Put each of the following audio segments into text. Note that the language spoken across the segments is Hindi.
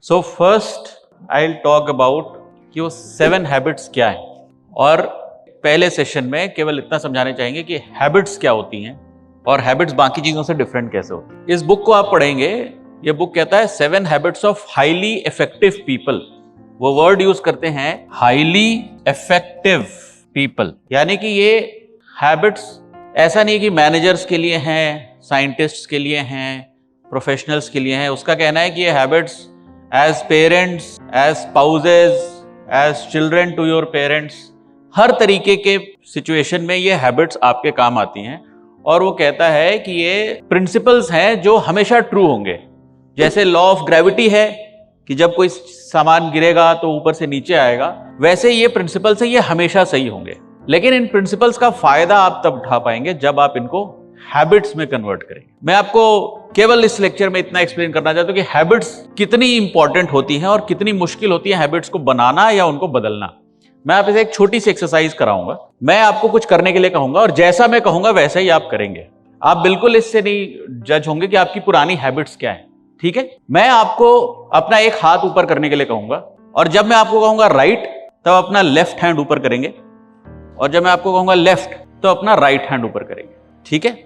So first I will talk about कि वो 7 हैबिट्स क्या है, और पहले सेशन में केवल इतना समझाने चाहेंगे कि हैबिट्स क्या होती हैं और हैबिट्स बाकी चीजों से डिफरेंट कैसे होती हैं। इस बुक को आप पढ़ेंगे, ये बुक कहता है 7 habits of highly effective people. वो वर्ड यूज करते हैं हाईली इफेक्टिव पीपल, यानी कि ये हैबिट्स ऐसा नहीं कि मैनेजर्स के लिए हैं, साइंटिस्ट्स के लिए हैं, प्रोफेशनल्स के लिए हैं। उसका कहना है कि ये habits as parents, as spouses, as children to your parents, हर तरीके के सिचुएशन में ये हैबिट्स आपके काम आती हैं। और वो कहता है कि ये प्रिंसिपल्स हैं जो हमेशा ट्रू होंगे। जैसे लॉ ऑफ ग्रेविटी है कि जब कोई सामान गिरेगा तो ऊपर से नीचे आएगा, वैसे ये प्रिंसिपल्स हैं, ये हमेशा सही होंगे। लेकिन इन प्रिंसिपल्स का फायदा आप तब उठा पाएंगे जब आप इनको हैबिट्स में कन्वर्ट करेंगे। मैं आपको केवल इस लेक्चर में इतना एक्सप्लेन करना चाहता हूं कि हैबिट्स कितनी इंपॉर्टेंट होती हैं और कितनी मुश्किल होती है हैबिट्स को बनाना या उनको बदलना। मैं आप इसे एक छोटी सी एक्सरसाइज कराऊंगा। मैं आपको कुछ करने के लिए कहूंगा और जैसा मैं कहूंगा वैसा ही आप करेंगे। आप बिल्कुल इससे नहीं जज होंगे कि आपकी पुरानी हैबिट्स क्या है, ठीक है। मैं आपको अपना एक हाथ ऊपर करने के लिए कहूंगा, और जब मैं आपको कहूंगा राइट तब अपना लेफ्ट हैंड ऊपर करेंगे, और जब मैं आपको कहूंगा लेफ्ट तो अपना राइट हैंड ऊपर करेंगे, ठीक है।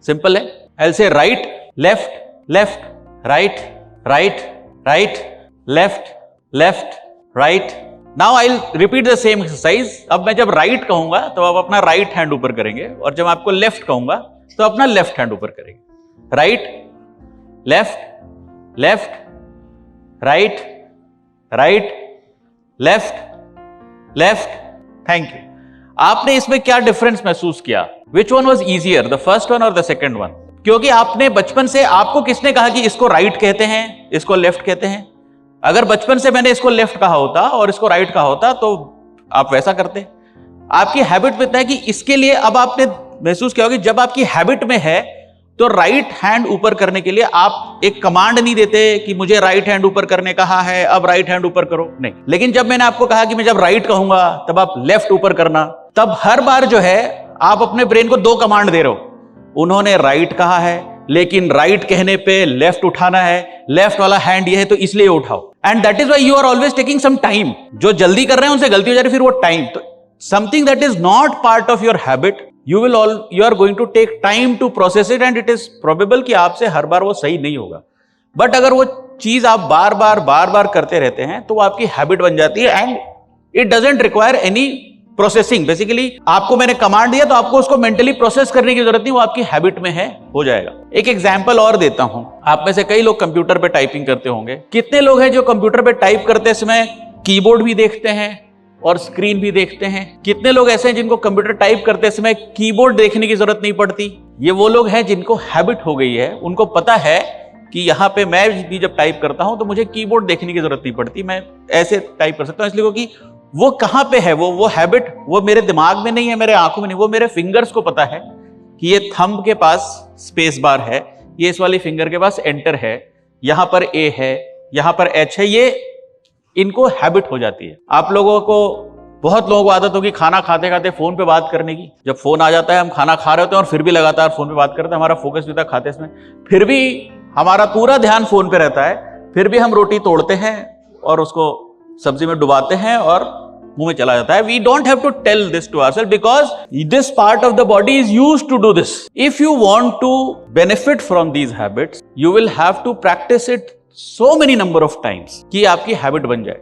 सिंपल है। आई से right left, left right, right right, left left right. Now I will repeat the same exercise. अब मैं जब राइट कहूंगा तो आप अपना राइट हैंड ऊपर करेंगे, और जब आपको लेफ्ट कहूंगा तो अपना लेफ्ट हैंड ऊपर करेंगे। Right left, left right, right left, left. Thank you. आपने इसमें क्या डिफरेंस महसूस किया? Which one was easier, the first one और द सेकेंड वन? क्योंकि आपने बचपन से, आपको किसने कहा कि इसको राइट कहते हैं, इसको लेफ्ट कहते हैं? अगर बचपन से मैंने इसको लेफ्ट कहा होता और इसको राइट कहा होता तो आप वैसा करते। आपकी हैबिट में इतना है कि इसके लिए अब आपने महसूस किया होगा कि जब आपकी हैबिट में है तो राइट हैंड ऊपर करने के लिए आप एक कमांड नहीं देते कि मुझे राइट हैंड ऊपर करने कहा है, अब राइट हैंड ऊपर करो, नहीं। लेकिन जब मैंने आपको कहा कि मैं जब राइट कहूंगा तब आप लेफ्ट ऊपर करना, तब हर बार जो है आप अपने ब्रेन को 2 कमांड दे रहे हो। उन्होंने राइट कहा है लेकिन राइट कहने पे लेफ्ट उठाना है, लेफ्ट वाला हैंड ये है तो इसलिए उठाओ। And that is why you are always taking some time. जो जल्दी कर रहे हैं उनसे गलती हो जा रही है, फिर वो टाइम। तो something that is not part of your habit, you are going to take time to process it, and it is probable कि आपसे हर बार वो सही नहीं होगा। बट अगर वो चीज आप बार बार करते रहते हैं तो वो आपकी हैबिट बन जाती है, and it doesn't require any processing. Basically आपको मैंने कमांड दिया तो आपको उसको मेंटली प्रोसेस करने की जरूरत नहीं, वो आपकी हैबिट में है, हो जाएगा। एक एग्जांपल और देता हूं। आप में से कई लोग कंप्यूटर पे टाइपिंग करते होंगे। कितने लोग हैं जो कंप्यूटर पे टाइप करते समय कीबोर्ड भी देखते हैं और स्क्रीन भी देखते हैं? कितने लोग ऐसे हैं जिनको कंप्यूटर टाइप करते समय कीबोर्ड देखने की जरूरत नहीं पड़ती? ये वो लोग हैं जिनको हैबिट हो गई है, उनको पता है कि यहाँ पे मैं भी जब टाइप करता हूं तो मुझे कीबोर्ड देखने की जरूरत नहीं पड़ती, मैं ऐसे टाइप कर सकता हूं। इसलिए कि वो कहां पे है, वो हैबिट वो मेरे दिमाग में नहीं है, मेरे आंखों में नहीं, वो मेरे फिंगर्स को पता है कि ये थंब के पास स्पेस बार है, ये इस वाली फिंगर के पास एंटर है, यहां पर ए है, यहां पर एच है। ये इनको हैबिट हो जाती है। आप लोगों को, बहुत लोगों को आदत होगी खाना खाते खाते फोन पे बात करने की। जब फोन आ जाता है, हम खाना खा रहे होते हैं और फिर भी लगातार फोन पे बात करते हैं, हमारा फोकस भी था खाते समय, फिर भी हमारा पूरा ध्यान फोन पे रहता है, फिर भी हम रोटी तोड़ते हैं और उसको सब्जी में डुबाते हैं और मुंह में चला जाता है। We don't have to tell this to ourselves because this part of the body is used to do this. If you want to benefit from these habits you will have to practise it so many number of times कि आपकी हैबिट बन जाए।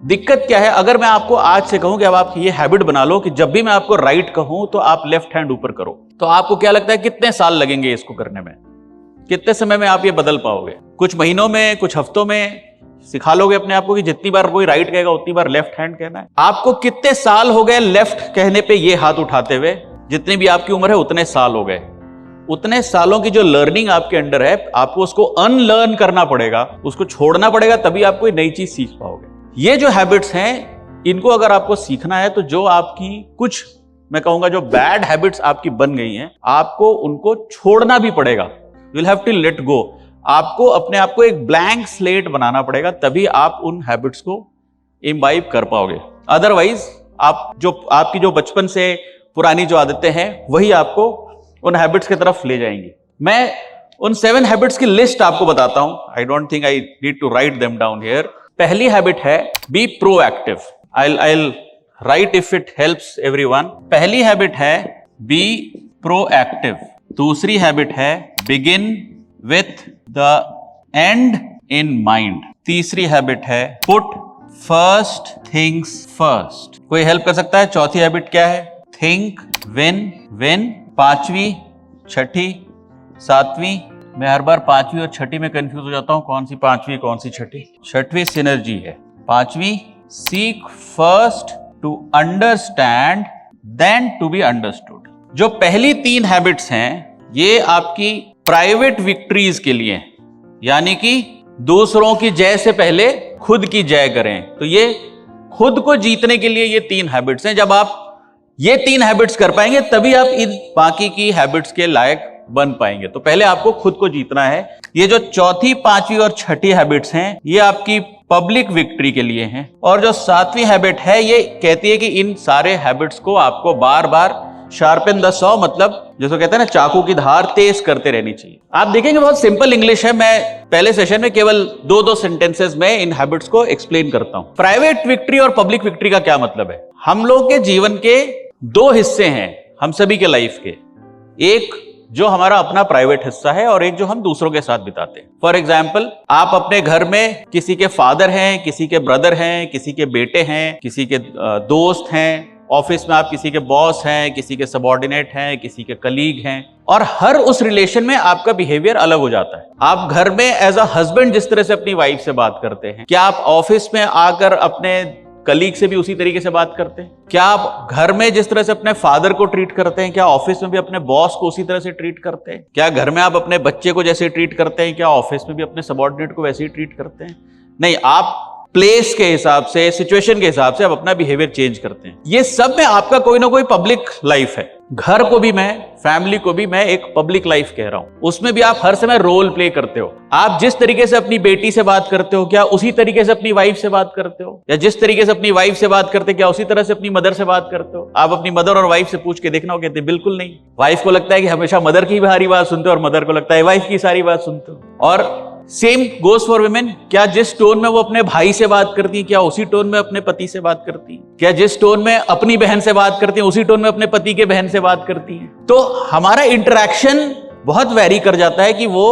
दिक्कत क्या है, अगर मैं आपको आज से कहूं कि अब आप ये हैबिट बना लो कि जब भी मैं आपको राइट कहूं तो आप लेफ्ट हैंड ऊपर करो, तो आपको क्या लगता है कितने साल लगेंगे इसको करने में? कितने समय में आप ये बदल पाओगे? कुछ महीनों में, कुछ हफ्तों में सिखा लोगे अपने आप को कि जितनी बार कोई राइट कहेगा उतनी बार लेफ्ट हैंड कहना है। आपको कितने साल हो गए लेफ्ट कहने पे ये हाथ उठाते हुए? जितनी भी आपकी उम्र है उतने साल हो गए। उतने सालों की जो लर्निंग आपके अंदर है, आपको उसको अनलर्न करना पड़ेगा, उसको छोड़ना पड़ेगा, तभी आप कोई नई चीज सीख पाओगे। ये जो हैबिट्स हैं, इनको अगर आपको सीखना है तो जो आपकी कुछ, मैं कहूंगा जो बैड हैबिट्स आपकी बन गई हैं, आपको उनको छोड़ना भी पड़ेगा। You will have to let go. आपको अपने आप को एक ब्लैंक स्लेट बनाना पड़ेगा, तभी आप उन हैबिट्स को इम्बाइब कर पाओगे। अदरवाइज आपकी जो बचपन से पुरानी जो आदतें हैं वही आपको उन हैबिट्स की तरफ ले जाएंगी। मैं उन 7 हैबिट्स की लिस्ट आपको बताता हूं. I don't think I need to write them down here. पहली हैबिट है be proactive. I'll write if it helps everyone. पहली हैबिट है बी प्रोएक्टिव. दूसरी हैबिट है begin with the end in mind. तीसरी हैबिट है पुट फर्स्ट थिंग्स फर्स्ट. कोई हेल्प कर सकता है? चौथी हैबिट क्या है? Think win win. पांचवी, छठी, सातवीं. मैं हर बार पांचवी और छठी में कंफ्यूज हो जाता हूं, कौन सी पांचवी कौन सी छठी. छठवीं सिनर्जी है. पांचवी seek first to understand then to be understood. जो पहली 3 हैबिट्स हैं ये आपकी प्राइवेट विक्ट्रीज के लिए, यानी कि दूसरों की जय से पहले खुद की जय करें. तो ये खुद को जीतने के लिए ये 3 हैबिट्स हैं. जब आप ये 3 हैबिट्स कर पाएंगे तभी आप इन बाकी की हैबिट्स के लायक बन पाएंगे. तो पहले आपको खुद को जीतना है. ये जो चौथी, पांचवी और छठी हैबिट्स हैं ये आपकी पब्लिक विक्ट्री के लिए हैं. और जो 7वीं हैबिट है ये कहती है कि इन सारे हैबिट्स को आपको बार बार शार्पन द सॉ, मतलब जैसे कहते हैं ना चाकू की धार तेज करते रहनी चाहिए. आप देखेंगे बहुत सिंपल इंग्लिश है. मैं पहले सेशन में केवल 2-2 सेंटेंसेस में इन हैबिट्स को एक्सप्लेन करता हूं. प्राइवेट विक्ट्री और पब्लिक विक्ट्री का क्या मतलब है? हम लोग के जीवन के 2 हिस्से हैं, हम सभी के लाइफ के. एक जो हमारा अपना प्राइवेट हिस्सा है और एक जो हम दूसरों के साथ बिताते हैं. फॉर एग्जाम्पल, आप अपने घर में किसी के फादर हैं, किसी के ब्रदर हैं, किसी के बेटे हैं, किसी के दोस्त हैं. ऑफिस में आप किसी के बॉस हैं, किसी के सबऑर्डिनेट हैं, किसी के कलीग हैं. और हर उस रिलेशन में आपका बिहेवियर अलग हो जाता है. आप घर में एज अ हस्बैंड जिस तरह से अपनी वाइफ से बात करते हैं, क्या आप ऑफिस में आकर अपने कलीग से भी उसी तरीके से बात करते हैं? क्या आप घर में जिस तरह से अपने फादर को ट्रीट करते हैं, क्या ऑफिस में भी अपने बॉस को उसी तरह से ट्रीट करते हैं? क्या घर में आप अपने बच्चे को जैसे ट्रीट करते हैं, क्या ऑफिस में भी अपने सबऑर्डिनेट को वैसे ही ट्रीट करते हैं? नहीं, आप प्लेस के हिसाब से, सिचुएशन के हिसाब से आप अपना बिहेवियर चेंज करते हैं. ये सब में आपका कोई ना कोई पब्लिक लाइफ है. घर को भी मैं, फैमिली को भी मैं एक पब्लिक लाइफ कह रहा हूं. उसमें भी आप हर समय रोल प्ले करते हो. आप जिस तरीके से अपनी बेटी से बात करते हो, क्या उसी तरीके से अपनी वाइफ से बात करते हो? या जिस तरीके से अपनी वाइफ से बात करते हो, क्या उसी तरह से अपनी मदर से बात करते हो? आप अपनी मदर और वाइफ से पूछ के देखना, हो कहते बिल्कुल नहीं. वाइफ को लगता है कि हमेशा मदर की सारी बात सुनते हो और मदर को लगता है वाइफ की सारी बात सुनते हो. और सेम गोज फॉर वुमेन. क्या जिस टोन में वो अपने भाई से बात करती है, क्या उसी टोन में अपने पति से बात करती है? क्या जिस टोन में अपनी बहन से बात करती है उसी टोन में अपने पति के बहन से बात करती है? तो हमारा इंटरेक्शन बहुत वेरी कर जाता है कि वो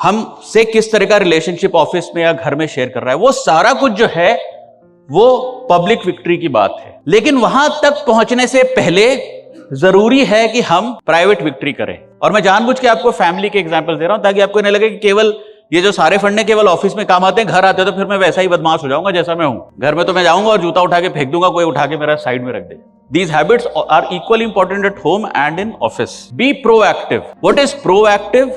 हमसे किस तरह का रिलेशनशिप ऑफिस में या घर में शेयर कर रहा है. वो सारा कुछ जो है वो पब्लिक विक्ट्री की बात है. लेकिन वहां तक पहुंचने से पहले जरूरी है कि हम प्राइवेट विक्ट्री करें. और मैं जानबूझ के आपको फैमिली के एग्जांपल दे रहा हूं ताकि आपको नहीं लगे कि केवल ये जो सारे फंडे केवल ऑफिस में काम आते हैं, घर आते हैं तो फिर मैं वैसा ही बदमाश हो जाऊंगा जैसा मैं हूं. घर में तो मैं जाऊंगा और जूता उठा के फेंक दूंगा, कोई उठा के मेरा साइड में रख दे. These habits are equally important at home and in office. Be proactive. What is proactive?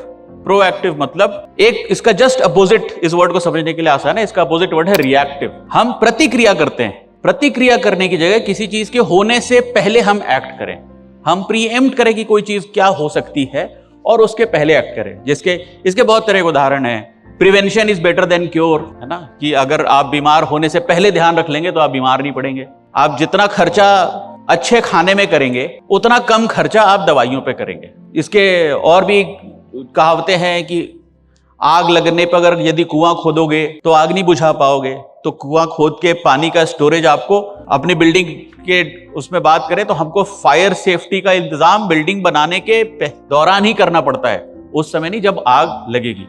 Proactive मतलब एक इसका जस्ट अपोजिट, इस वर्ड को समझने के लिए आसान है. इसका अपोजिट वर्ड है रिएक्टिव. हम प्रतिक्रिया करते हैं. प्रतिक्रिया करने की जगह किसी चीज के होने से पहले हम एक्ट करें. हम प्रीएम्प्ट करें कि कोई चीज क्या हो सकती है और उसके पहले एक्ट करें. इसके बहुत तरह के उदाहरण हैं. Prevention is better than cure, है ना, कि अगर आप बीमार होने से पहले ध्यान रख लेंगे तो आप बीमार नहीं पड़ेंगे. आप जितना खर्चा अच्छे खाने में करेंगे उतना कम खर्चा आप दवाइयों पे करेंगे. इसके और भी कहावतें हैं कि आग लगने पर अगर यदि कुआं खोदोगे तो आग नहीं बुझा पाओगे. तो कुआं खोद के पानी का स्टोरेज आपको अपनी बिल्डिंग के उसमें बात करें तो हमको फायर सेफ्टी का इंतजाम बिल्डिंग बनाने के दौरान ही करना पड़ता है, उस समय नहीं जब आग लगेगी.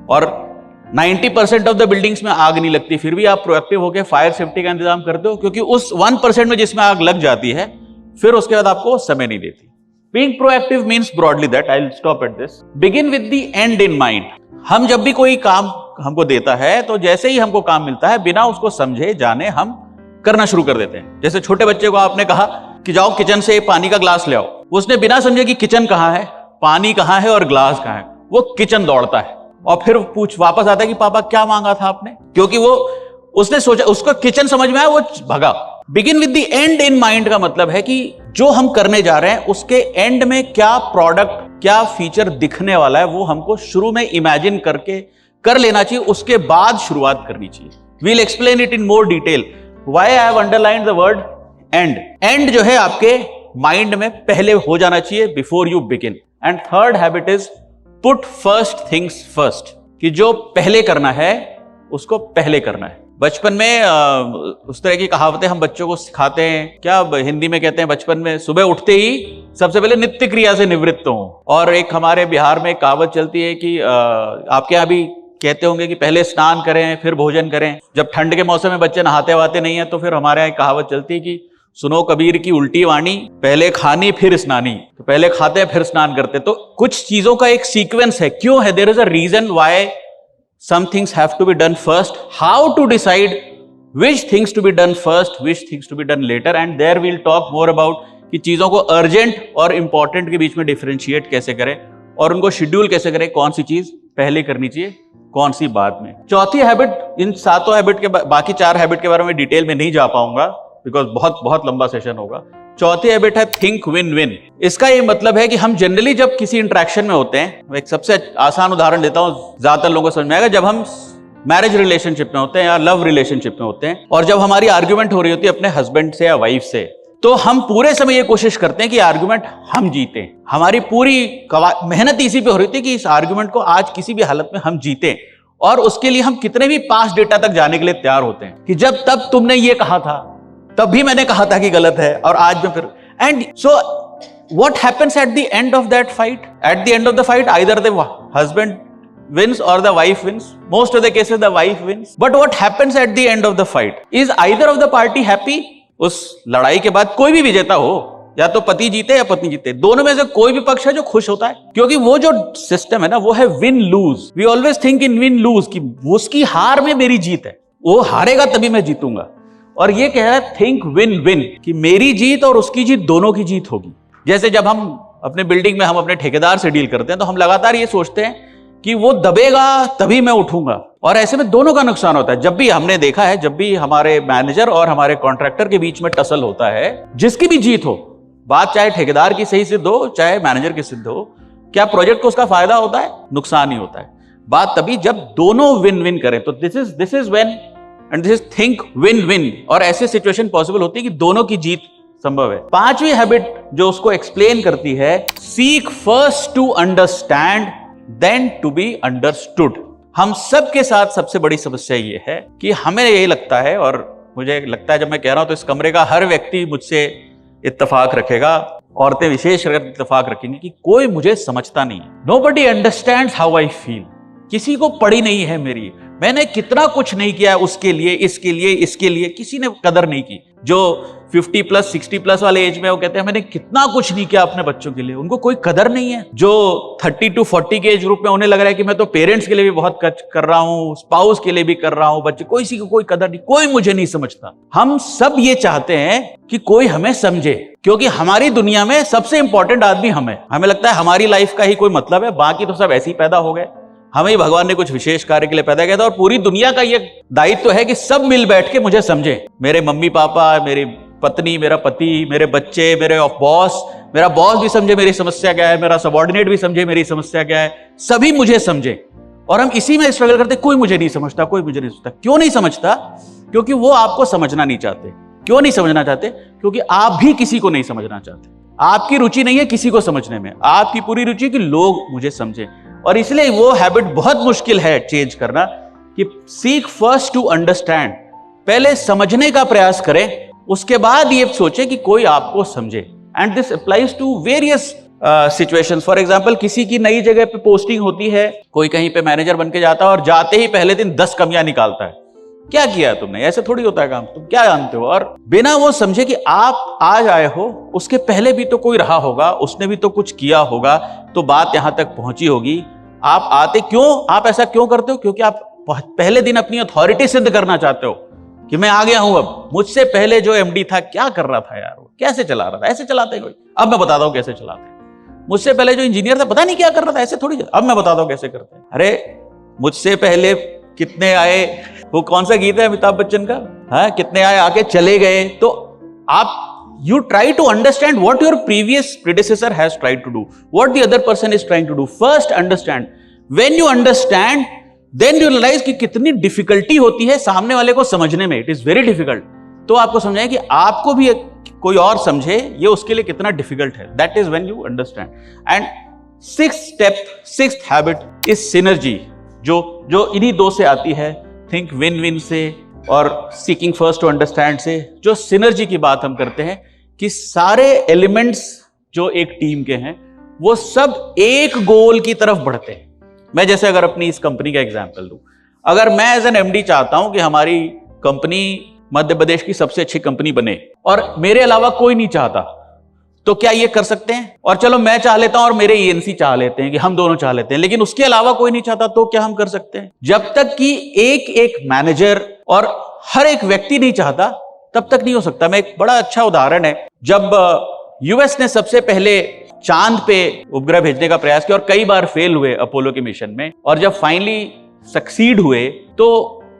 और 90% ऑफ द बिल्डिंग्स में आग नहीं लगती, फिर भी आप प्रोएक्टिव होकर फायर सेफ्टी का इंतजाम करते हो, क्योंकि उस 1% में जिसमें आग लग जाती है फिर उसके बाद आपको समय नहीं देती. Being proactive means broadly that, I'll stop at this. Begin with the end in mind. हम जब भी कोई काम हमको देता है तो जैसे ही हमको काम मिलता है बिना उसको समझे जाने हम करना शुरू कर देते हैं. जैसे छोटे बच्चे को आपने कहा कि जाओ किचन से पानी का ग्लास ले आओ, उसने बिना समझे कि किचन कहाँ है, पानी कहाँ है और ग्लास कहाँ है, वो किचन दौड़ता है और फिर वापस आता है कि पापा क्या मांगा था आपने, क्योंकि वो उसने सोचा, उसको किचन समझ में आया, वो भगा. Begin with the end in mind का मतलब है कि जो हम करने जा रहे हैं उसके एंड में क्या प्रोडक्ट, क्या फीचर दिखने वाला है वो हमको शुरू में इमेजिन करके कर लेना चाहिए, उसके बाद शुरुआत करनी चाहिए. We'll explain it in more detail why I have underlined the word end. And जो है आपके माइंड में पहले हो जाना चाहिए before you begin. And third habit is put first things first, कि जो पहले करना है उसको पहले करना है। बचपन में उस तरह की कहावतें हम बच्चों को सिखाते हैं, क्या हिंदी में कहते हैं बचपन में, सुबह उठते ही सबसे पहले नित्य क्रिया से निवृत्त हो। और एक हमारे बिहार में एक कहावत चलती है कि आपके यहाँ भी कहते होंगे कि पहले स्नान करें फिर भोजन करें। जब ठंड के मौसम में बच्चे नहाते वहाते नहीं है तो फिर हमारे यहाँ एक कहावत चलती है कि सुनो कबीर की उल्टी वाणी, पहले खानी फिर स्नानी। तो पहले खाते फिर स्नान करते। तो कुछ चीजों का एक सीक्वेंस है, क्यों है, there is a reason why some things have to be done first, how to decide which things to be done first, which things to be done later, and there we'll talk more about कि चीजों को अर्जेंट और इंपॉर्टेंट के बीच में डिफरेंशिएट कैसे करें और उनको शेड्यूल कैसे करें, कौन सी चीज पहले करनी चाहिए कौन सी बाद में। चौथी हैबिट, इन सातों हैबिट के बाकी 4 हैबिट के बारे में डिटेल में नहीं जा पाऊंगा बिकॉज बहुत बहुत लंबा सेशन होगा। चौथी हैबिट है थिंक विन विन। इसका ये मतलब है कि हम जनरली जब किसी इंटरेक्शन में होते हैं, मैं एक सबसे आसान उदाहरण देता हूं, ज्यादातर लोगों को समझ में आएगा, जब हम मैरिज रिलेशनशिप में होते हैं या लव रिलेशनशिप में होते हैं और जब हमारी आर्ग्यूमेंट हो रही होती है अपने हस्बैंड से या वाइफ से, तो हम पूरे समय ये कोशिश करते हैं कि आर्ग्यूमेंट हम जीते। हमारी पूरी मेहनत इसी पे हो रही थी कि इस आर्ग्यूमेंट को आज किसी भी हालत में हम जीते, और उसके लिए हम कितने भी पास्ट डेटा तक जाने के लिए तैयार होते हैं कि जब तब तुमने ये कहा था तब भी मैंने कहा था कि गलत है और आज में फिर। And so what happens at the end of that fight? At the end of the fight either the husband wins or the wife wins. Most of the cases the wife wins. But what happens at the end of the fight? Is either of the party happy? उस लड़ाई के बाद कोई भी विजेता हो, या तो पति जीते या पत्नी जीते, दोनों में से कोई भी पक्ष है जो खुश होता है, क्योंकि वो जो सिस्टम है ना वो है win lose. We always think in win lose, कि उसकी हार में मेरी जीत है, वो हारेगा तभी मैं जीतूंगा। और ये कह रहा है थिंक विन विन, कि मेरी जीत और उसकी जीत दोनों की जीत होगी। जैसे जब हम अपने बिल्डिंग में हम अपने ठेकेदार से डील करते हैं तो हम लगातार ये सोचते हैं कि वो दबेगा तभी मैं उठूंगा, और ऐसे में दोनों का नुकसान होता है। जब भी हमने देखा है, जब भी हमारे मैनेजर और हमारे कॉन्ट्रैक्टर के बीच में टसल होता है, जिसकी भी जीत हो, बात चाहे ठेकेदार की सही सिद्ध हो चाहे मैनेजर की सिद्ध हो, क्या प्रोजेक्ट को उसका फायदा होता है? नुकसान ही होता है। बात तभी जब दोनों विन विन करें, तो this is when and this is think win win, और ऐसे सिचुएशन पॉसिबल होती है कि दोनों की जीत संभव है। पांचवी हैबिट जो उसको एक्सप्लेन करती है, seek first to understand then to be understood. हम सब के साथ सबसे बड़ी समस्या ये है कि हमें यही लगता है, और मुझे लगता है जब मैं कह रहा हूं तो इस कमरे का हर व्यक्ति मुझसे इत्तेफाक रखेगा, औरतें विशेष इत्तेफाक रखेंगी, कि कोई मुझे समझता नहीं है। Nobody understands how I feel. किसी को पड़ी नहीं है मेरी, मैंने कितना कुछ नहीं किया है उसके लिए, इसके लिए, इसके लिए, किसी ने कदर नहीं की। जो 50 प्लस 60 प्लस वाले एज में वो कहते हैं मैंने कितना कुछ नहीं किया अपने बच्चों के लिए, उनको कोई कदर नहीं है। जो 30 to 40 के एज ग्रुप में उन्हें लग रहा है कि मैं तो पेरेंट्स के लिए भी बहुत कर रहा हूं, स्पाउस के लिए भी कर रहा हूं, बच्चे, कोई किसी को कोई कदर नहीं, कोई मुझे नहीं समझता। हम सब ये चाहते हैं कि कोई हमें समझे, क्योंकि हमारी दुनिया में सबसे इंपॉर्टेंट आदमी हमें लगता है हमारी लाइफ का ही कोई मतलब है, बाकी तो सब ऐसे ही पैदा हो गए। हमें ही भगवान ने कुछ विशेष कार्य के लिए पैदा किया था, और पूरी दुनिया का ये दायित्व है कि सब मिल बैठ के मुझे समझे। मेरे मम्मी पापा, मेरी पत्नी, मेरा पति, मेरे बच्चे, मेरे बॉस, मेरा बॉस भी समझे मेरी समस्या क्या है, मेरा सबॉर्डिनेट भी समझे मेरी समस्या क्या है, सभी मुझे समझे। और हम इसी में स्ट्रगल करते, कोई मुझे नहीं समझता, कोई मुझे नहीं समझता। क्यों नहीं समझता? क्योंकि वो आपको समझना नहीं चाहते। क्यों नहीं समझना चाहते? क्योंकि आप भी किसी को नहीं समझना चाहते। आपकी रुचि नहीं है किसी को समझने में, आपकी पूरी रुचि कि लोग मुझे समझे। और इसलिए वो हैबिट बहुत मुश्किल है चेंज करना, कि सीक फर्स्ट टू अंडरस्टैंड, पहले समझने का प्रयास करें, उसके बाद ये सोचे कि कोई आपको समझे। And this applies to various situations. For example, किसी की नई जगह पे पोस्टिंग होती है, कोई कहीं पे मैनेजर बन के जाता है और जाते ही पहले दिन 10 कमियां निकालता है। क्या किया तुमने? ऐसे थोड़ी होता है काम, तुम क्या जानते हो? और बिना वो समझे कि आप आज आए हो, उसके पहले भी तो कोई रहा होगा, उसने भी तो कुछ किया होगा, तो बात यहां तक पहुंची होगी। आप आते क्यों, आप ऐसा क्यों करते हो? क्योंकि आप पहले दिन अपनी अथॉरिटी सिद्ध करना चाहते हो कि मैं आ गया हूं, अब मुझसे पहले जो एमडी था क्या कर रहा था यार, वो कैसे चला रहा था, ऐसे चलाते कोई, अब मैं बताता हूं कैसे चलाते। मुझसे पहले जो इंजीनियर था पता नहीं क्या कर रहा था, ऐसे थोड़ी, अब मैं बताता हूं कैसे करते हैं। अरे मुझसे पहले कितने आए, वो कौन सा गीत है अमिताभ बच्चन का, हाँ, कितने आए आके चले गए। तो आप you try to understand what your previous predecessor has tried to do, what the other person is trying to do. First understand. When you understand, then you realize कि कितनी difficulty होती है सामने वाले को समझने में. It is very difficult. तो आपको समझाएं कि आपको भी कोई और समझे, ये उसके लिए कितना difficult है. That is when you understand. And sixth habit is synergy, जो इन्हीं दो से आती है, थिंक विन विन से और सीकिंग फर्स्ट टू अंडरस्टैंड से। जो सिनर्जी की बात हम करते हैं कि सारे एलिमेंट्स जो एक टीम के हैं वो सब एक गोल की तरफ बढ़ते हैं। मैं जैसे अगर अपनी इस कंपनी का एग्जांपल दूं, अगर मैं एज एन एमडी चाहता हूं कि हमारी कंपनी मध्य प्रदेश की सबसे अच्छी कंपनी बने और मेरे अलावा कोई नहीं चाहता, तो क्या ये कर सकते हैं? और चलो मैं चाह लेता हूं और मेरे ईएनसी चाह लेते हैं कि हम दोनों चाह लेते हैं, लेकिन उसके अलावा कोई नहीं चाहता, तो क्या हम कर सकते हैं? जब तक कि एक एक मैनेजर और हर एक व्यक्ति नहीं चाहता तब तक नहीं हो सकता। मैं एक बड़ा अच्छा उदाहरण है, जब यूएस ने सबसे पहले चांद पे उपग्रह भेजने का प्रयास किया और कई बार फेल हुए अपोलो के मिशन में, और जब फाइनली सक्सीड हुए तो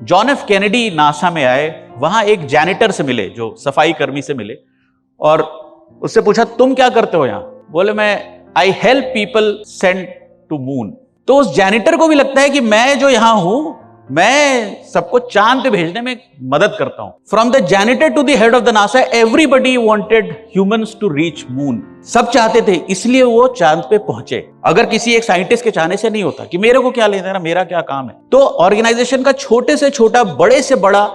जॉन एफ कैनेडी नासा में आए, वहां एक जैनिटर से मिले, जो सफाई कर्मी से मिले, और उससे पूछा तुम क्या करते हो यहां? बोले मैं I help people send to moon. तो उस जैनिटर को भी लगता है कि मैं जो यहां हूं, मैं सबको चांद पे भेजने में मदद करता हूं। From the janitor to the head of the NASA, everybody wanted humans to reach moon. सब चाहते थे, इसलिए वो चांद पे पहुंचे। अगर किसी एक साइंटिस्ट के चाहने से नहीं होता कि मेरे को क्या लेना है, मेरा क्या काम है। तो ऑर्गेनाइजेशन का छोटे से छोटा, बड़े से बड़ा,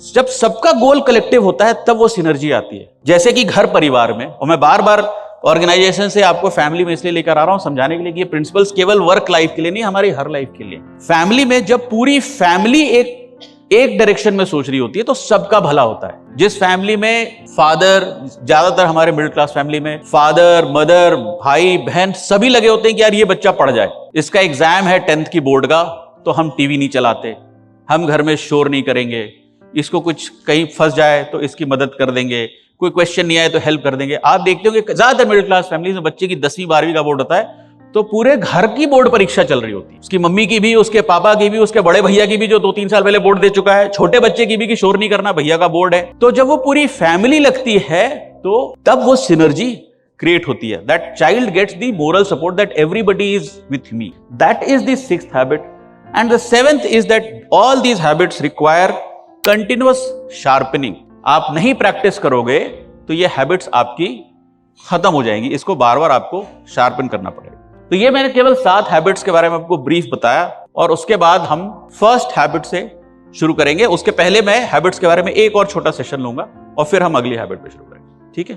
जब सबका गोल कलेक्टिव होता है तब वो सिनर्जी आती है। जैसे कि घर परिवार में, और मैं बार बार ऑर्गेनाइजेशन से आपको फैमिली में इसलिए लेकर आ रहा हूं समझाने के लिए कि ये प्रिंसिपल्स केवल वर्क लाइफ के लिए नहीं, हमारी हर लाइफ के लिए। फैमिली में जब पूरी फैमिली एक डायरेक्शन में सोच रही होती है तो सबका भला होता है। जिस फैमिली में फादर, ज्यादातर हमारे मिडिल क्लास फैमिली में फादर, मदर, भाई बहन सभी लगे होते हैं कि यार ये बच्चा पढ़ जाए, इसका एग्जाम है 10th की बोर्ड का, तो हम टीवी नहीं चलाते, हम घर में शोर नहीं करेंगे, इसको कुछ कहीं फंस जाए तो इसकी मदद कर देंगे, कोई क्वेश्चन नहीं आए तो हेल्प कर देंगे। आप देखते हो कि ज्यादातर मिडिल क्लास फैमिली में बच्चे की 10वीं 12वीं का बोर्ड होता है तो पूरे घर की बोर्ड परीक्षा चल रही होती है, उसकी मम्मी की भी, उसके पापा की भी, उसके बड़े भैया की भी जो 2-3 साल पहले बोर्ड दे चुका है, छोटे बच्चे की भी कि शोर नहीं करना, भैया का बोर्ड है। तो जब वो पूरी फैमिली लगती है तो तब वो सिनर्जी क्रिएट होती है। That child gets the moral support that everybody is with me. That is the 6th habit. And the 7th is that all these habits require continuous sharpening. आप नहीं प्रैक्टिस करोगे तो ये हैबिट्स आपकी खत्म हो जाएंगी, इसको बार बार आपको शार्पन करना पड़ेगा। तो ये मैंने केवल 7 हैबिट्स के बारे में आपको ब्रीफ बताया, और उसके बाद हम फर्स्ट हैबिट से शुरू करेंगे। उसके पहले मैं हैबिट्स के बारे में एक और छोटा सेशन लूंगा और फिर हम अगली हैबिट पे शुरू करेंगे। ठीक है?